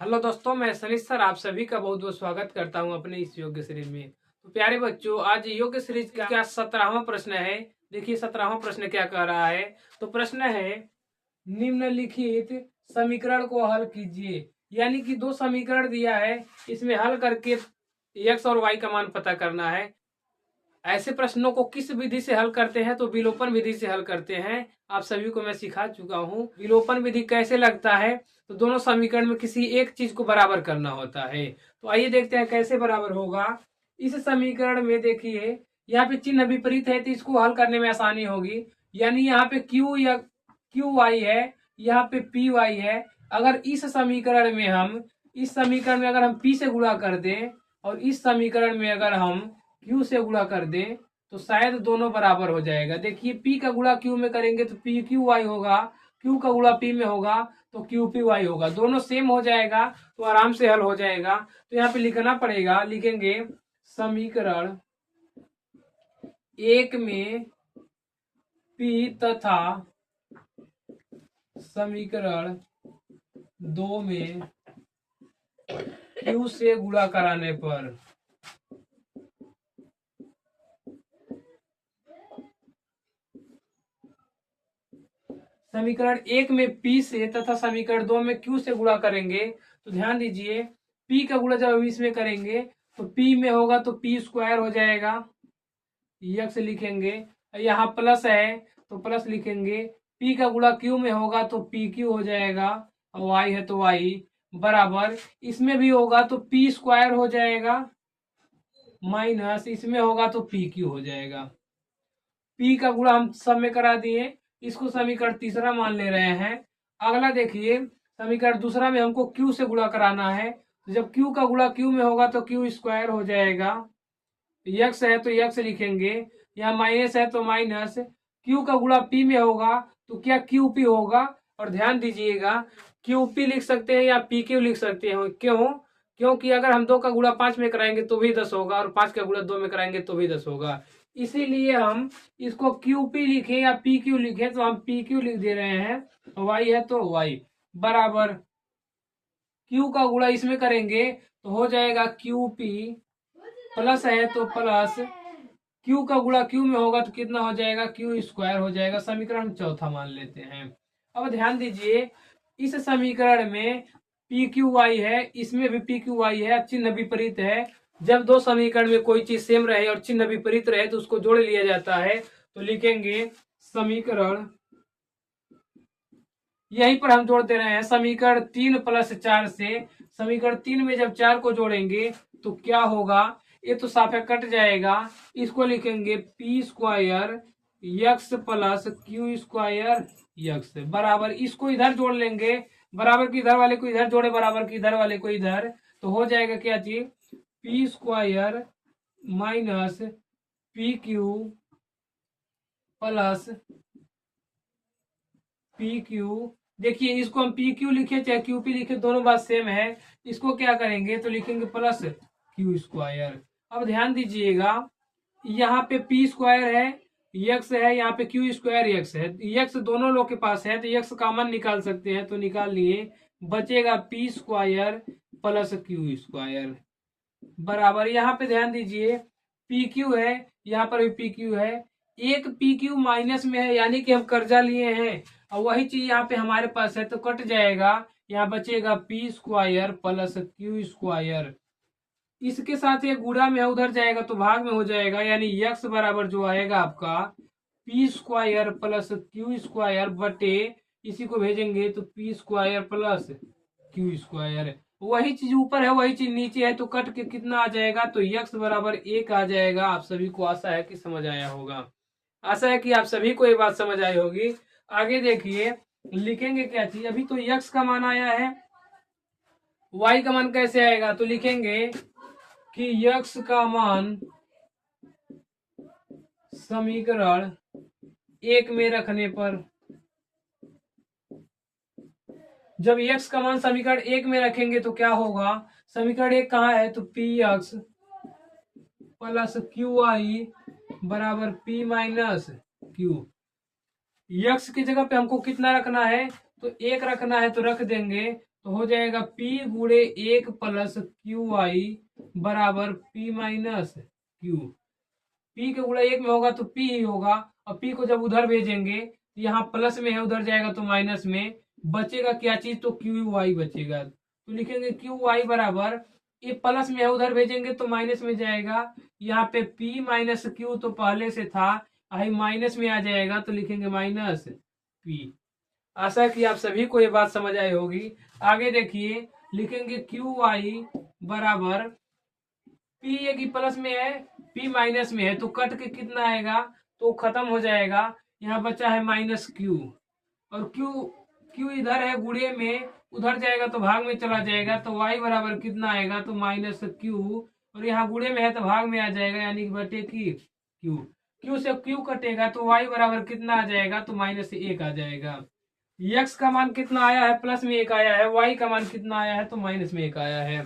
Hello दोस्तों, मैं Sanish sir आप सभी का बहुत बहुत स्वागत करता हूं अपने इस योग्य सीरीज में। तो प्यारे बच्चों, आज योग्य सीरीज का 17वां प्रश्न है। देखिए 17वां प्रश्न क्या कह रहा है। तो प्रश्न है, निम्नलिखित समीकरण को हल कीजिए। यानी कि दो समीकरण दिया है, इसमें हल करके एक्स और वाई का मान पता करना है। ऐसे प्रश्नों को किस विधि से हल करते हैं? तो विलोपन विधि से हल करते हैं। आप सभी को मैं सिखा चुका हूं विलोपन विधि कैसे लगता है। तो दोनों समीकरण में किसी एक चीज को बराबर करना होता है। तो आइए देखते हैं कैसे बराबर होगा। इस समीकरण में देखिए, यहाँ पे चिन्ह विपरीत है तो इसको हल करने में आसानी होगी। यानी यहाँ पे क्यू या क्यू वाई है, यहाँ पे पी वाई है। अगर इस समीकरण में अगर हम पी से गुणा कर दें और इस समीकरण में अगर हम क्यू से गुणा कर दें तो शायद दोनों बराबर हो जाएगा। देखिए पी का गुणा क्यू में करेंगे तो पी क्यू वाई होगा, क्यू का गुणा पी में होगा तो क्यू पी वाई होगा। दोनों सेम हो जाएगा तो आराम से हल हो जाएगा। तो यहाँ पे लिखना पड़ेगा, लिखेंगे समीकरण एक में पी तथा समीकरण दो में क्यू से गुणा कराने पर समीकरण एक में पी से तथा समीकरण दो में क्यू से गुणा करेंगे। तो ध्यान दीजिए, पी का गुणा जब इसमें करेंगे तो पी में होगा तो पी स्क्वायर हो जाएगा, यक्स लिखेंगे। यहाँ प्लस है तो प्लस लिखेंगे। पी का गुणा क्यू में होगा तो पी क्यू हो जाएगा, और वाई है तो वाई बराबर इसमें भी होगा तो पी स्क्वायर हो जाएगा, माइनस इसमें होगा तो पी क्यू हो जाएगा। पी का गुणा हम सब में करा दिए, इसको समीकरण तीसरा मान ले रहे हैं। अगला देखिए, समीकरण दूसरा में हमको क्यू से गुणा कराना है। तो जब क्यू का गुणा क्यू में होगा तो क्यू स्क्वायर हो जाएगा, यक्स है तो यक्स लिखेंगे, यहाँ माइनस है तो माइनस। क्यू का गुणा पी में होगा तो क्या क्यू पी होगा। और ध्यान दीजिएगा, क्यू पी लिख सकते हैं या पी क्यू लिख सकते हैं। क्यों? क्योंकि अगर हम 2 का गुणा 5 में कराएंगे तो भी 10 होगा, और 5 का गुणा 2 में कराएंगे तो भी 10 होगा। इसीलिए हम इसको क्यू पी लिखे या पी क्यू लिखे, तो हम पी क्यू लिख दे रहे हैं। वाई है तो वाई बराबर क्यू का गुणा इसमें करेंगे तो हो जाएगा क्यू पी, प्लस है तो प्लस क्यू का गुणा क्यू में होगा तो कितना हो जाएगा, क्यू स्क्वायर हो जाएगा। समीकरण हम चौथा मान लेते हैं। अब ध्यान दीजिए, इस समीकरण में पी क्यू वाई है, इसमें भी पी क्यू वाई है, चिन्ह विपरीत है। जब दो समीकरण में कोई चीज सेम रहे और चिन्ह विपरीत रहे तो उसको जोड़ लिया जाता है। तो लिखेंगे समीकरण, यहीं पर हम जोड़ दे रहे हैं, समीकरण 3 + 4 से। समीकरण 3 में जब 4 को जोड़ेंगे तो क्या होगा, ये तो साफे कट जाएगा। इसको लिखेंगे P square x plus Q square x बराबर, इसको इधर जोड़ लेंगे, बराबर की इधर वाले को इधर जोड़े, बराबर की इधर वाले को इधर, तो हो जाएगा क्या चीज, P square minus P Q plus P Q. देखिए इसको हम पी क्यू लिखे चाहे क्यू पी लिखे, दोनों बात सेम है। इसको क्या करेंगे तो लिखेंगे प्लस क्यू स्क्वायर। अब ध्यान दीजिएगा, यहाँ पे पी स्क्वायर है, यक्स है, यहाँ पे क्यू स्क्वायर यक्स है। यक्स दोनों लोग के पास है तो यक्स कॉमन निकाल सकते हैं, तो निकाल लिए। बचेगा P square plus Q square बराबर, यहाँ पे ध्यान दीजिए पी क्यू है, यहाँ पर भी पी क्यू है। एक पी क्यू माइनस में है, यानी कि हम कर्जा लिए हैं, और वही चीज यहाँ पे हमारे पास है तो कट जाएगा। यहाँ बचेगा P square plus Q square. इसके साथ ये गुणा में उधर जाएगा तो भाग में हो जाएगा, यानी यक्स बराबर जो आएगा आपका P square plus Q square बटे, इसी को भेजेंगे तो P square plus Q square. वही चीज ऊपर है वही चीज नीचे है, तो कट के कितना आ जाएगा, तो यक्स बराबर 1 आ जाएगा। आप सभी को आशा है कि समझ आया होगा, आशा है कि आप सभी को ये बात समझ आई होगी। आगे देखिए, लिखेंगे क्या चीज, अभी तो यक्स का मान आया है, वाई का मान कैसे आएगा, तो लिखेंगे कि यक्स का मान समीकरण 1 में रखने पर, जब यक्स का मान समीकरण 1 में रखेंगे तो क्या होगा, समीकरण 1 कहाँ है, तो P x plus Q I बराबर पी माइनस क्यू। यक्स की जगह पे हमको कितना रखना है, तो 1 रखना है तो रख देंगे। तो हो जाएगा P गुणे 1 प्लस क्यू आई बराबर P माइनस क्यू। P के गुणा 1 में होगा तो P ही होगा, और P को जब उधर भेजेंगे, यहाँ प्लस में है, उधर जाएगा तो माइनस में, बचेगा क्या चीज, तो क्यू वाई बचेगा। तो लिखेंगे क्यू वाई बराबर, ये प्लस में है, उधर भेजेंगे तो माइनस में जाएगा, यहाँ पे P माइनस क्यू तो पहले से था, आई माइनस में आ जाएगा, तो लिखेंगे माइनस P। आशा है कि आप सभी को ये बात समझ आई होगी। आगे देखिए, लिखेंगे क्यू वाई बराबर, पी ये की प्लस में है, पी माइनस में है, तो कट के कितना आएगा, तो खत्म हो जाएगा, यहाँ बचा है माइनस क्यू, और क्यू क्यू इधर है गुणे में, उधर जाएगा तो भाग में चला जाएगा, तो वाई बराबर कितना आएगा, तो माइनस क्यू, और यहाँ गुणे में है तो भाग में आ जाएगा, यानी कि बटे की क्यू। क्यू से क्यू कटेगा तो वाई बराबर कितना आ जाएगा, तो माइनस 1 आ जाएगा। एक्स का मान कितना आया है, प्लस में 1 आया है, वाई का मान कितना आया है, तो माइनस में 1 आया है।